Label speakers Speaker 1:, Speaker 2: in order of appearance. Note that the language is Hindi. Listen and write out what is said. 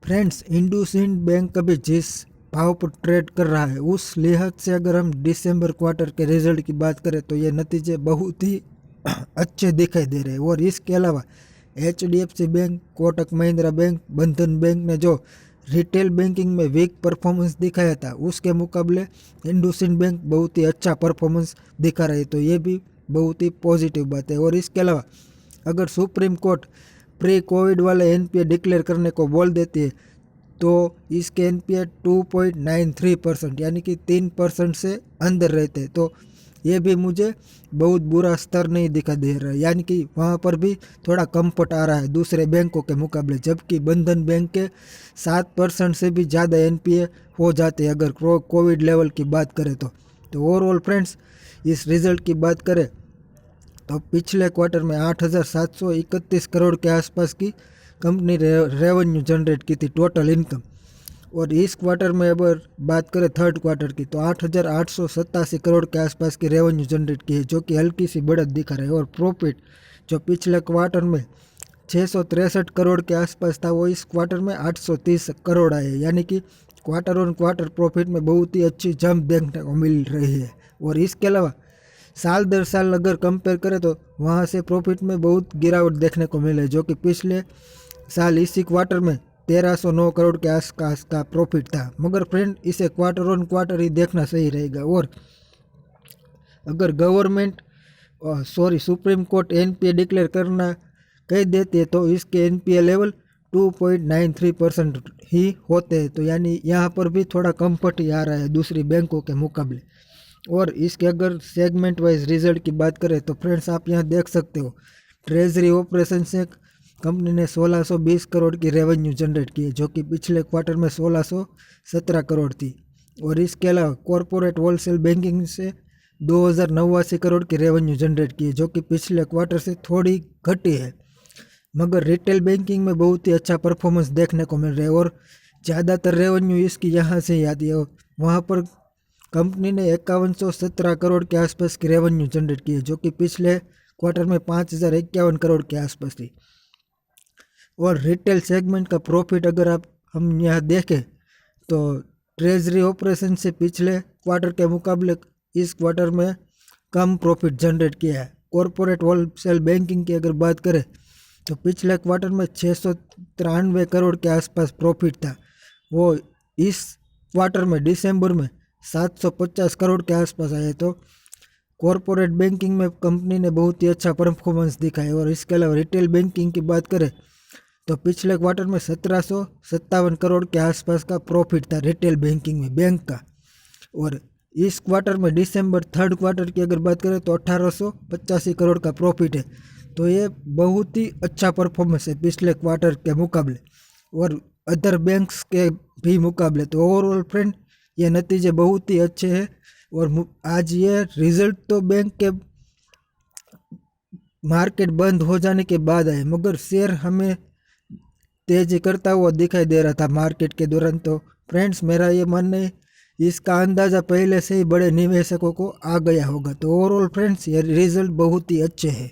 Speaker 1: फ्रेंड्स, इंडसइंड बैंक अभी जिस भाव पर ट्रेड कर रहा है उस लिहाज से अगर हम दिसंबर क्वार्टर के रिजल्ट की बात करें तो ये नतीजे बहुत ही अच्छे दिखाई दे रहे हैं। और इसके अलावा HDFC bank, Kotak Mahindra bank, बंधन बैंक ने जो रिटेल बैंकिंग में वीक परफॉर्मेंस दिखाया था उसके मुकाबले इंडसइंड बैंक बहुत ही अच्छा परफॉर्मेंस दिखा रही है, तो ये भी बहुत ही पॉजिटिव बात है। और इसके अलावा अगर सुप्रीम कोर्ट प्री कोविड वाले NPA डिक्लेयर करने को बोल देती है तो इसके NPA 2.93% यानी कि 3% से अंदर रहते हैं, तो ये भी मुझे बहुत बुरा स्तर नहीं दिखा दे रहा है, यानी कि वहाँ पर भी थोड़ा कंफर्ट आ रहा है दूसरे बैंकों के मुकाबले। जबकि बंधन बैंक के 7% से भी ज़्यादा NPA हो जाते हैं अगर कोविड लेवल की बात करें तो ओवरऑल फ्रेंड्स, इस रिज़ल्ट की बात करें तो पिछले क्वार्टर में 8,731 करोड़ के आसपास की कंपनी रेवेन्यू जनरेट की थी, टोटल इनकम। और इस क्वार्टर में अगर बात करें थर्ड क्वार्टर की तो 8,887 करोड़ के आसपास की रेवेन्यू जनरेट की है, जो कि हल्की सी बढ़त दिखा रहा है। और प्रॉफिट जो पिछले क्वार्टर में 663 करोड़ के आसपास था वो इस क्वार्टर में 830 करोड़ आए, यानी कि क्वार्टर ऑन क्वार्टर प्रॉफिट में बहुत ही अच्छी जंप देखने को मिल रही है। और इसके अलावा साल दर साल अगर कंपेयर करें तो वहाँ से प्रॉफिट में बहुत गिरावट देखने को मिले, जो कि पिछले साल इसी क्वार्टर में 1309 करोड़ के आसपास का प्रॉफिट था। मगर फ्रेंड, इसे क्वार्टर ऑन क्वार्टर ही देखना सही रहेगा। और अगर सुप्रीम कोर्ट NPA डिक्लेयर करना कह देती है तो इसके NPA लेवल 2.93% ही होते हैं, तो यानी यहाँ पर भी थोड़ा कंफर्ट ही आ रहा है दूसरी बैंकों के मुकाबले। और इसके अगर सेगमेंट वाइज रिजल्ट की बात करें तो फ्रेंड्स, आप यहाँ देख सकते हो ट्रेजरी ऑपरेशन से कंपनी ने 1620 करोड़ की रेवेन्यू जनरेट की है, जो कि पिछले क्वार्टर में 1617 करोड़ थी। और इसके अलावा कॉरपोरेट होलसेल बैंकिंग से 2089 करोड़ की रेवेन्यू जनरेट की है, जो कि पिछले क्वार्टर से थोड़ी घटी है। मगर रिटेल बैंकिंग में बहुत ही अच्छा परफॉर्मेंस देखने को मिल रहा है और ज़्यादातर रेवेन्यू इसकी यहाँ से ही आती है। वहाँ पर कंपनी ने 5117 करोड़ के आसपास की रेवेन्यू जनरेट की है, जो कि पिछले क्वार्टर में 5051 करोड़ के आसपास थी। और रिटेल सेगमेंट का प्रॉफिट अगर हम यहाँ देखें तो ट्रेजरी ऑपरेशन से पिछले क्वार्टर के मुकाबले इस क्वार्टर में कम प्रॉफिट जनरेट किया है। कॉरपोरेट होलसेल बैंकिंग की अगर बात करें तो पिछले क्वार्टर में 693 करोड़ के आसपास प्रॉफिट था, वो इस क्वार्टर में दिसंबर में 750 करोड़ के आसपास आए। तो कॉरपोरेट बैंकिंग में कंपनी ने बहुत ही अच्छा परफॉर्मेंस दिखाया। और इसके अलावा रिटेल बैंकिंग की बात करें तो पिछले क्वार्टर में 1757 करोड़ के आसपास का प्रॉफिट था रिटेल बैंकिंग में बैंक का। और इस क्वार्टर में दिसंबर थर्ड क्वार्टर की अगर बात करें तो 1885 करोड़ का प्रॉफिट है, तो ये बहुत ही अच्छा परफॉर्मेंस है पिछले क्वार्टर के मुकाबले और अदर बैंक्स के भी मुकाबले। तो ओवरऑल फ्रेंड, ये नतीजे बहुत ही अच्छे हैं। और आज ये रिजल्ट तो बैंक के मार्केट बंद हो जाने के बाद आए, मगर शेयर हमें तेजी करता हुआ दिखाई दे रहा था मार्केट के दौरान। तो फ्रेंड्स, मेरा ये मानना है इसका अंदाज़ा पहले से ही बड़े निवेशकों को आ गया होगा। तो ओवरऑल फ्रेंड्स, ये रिजल्ट बहुत ही अच्छे हैं।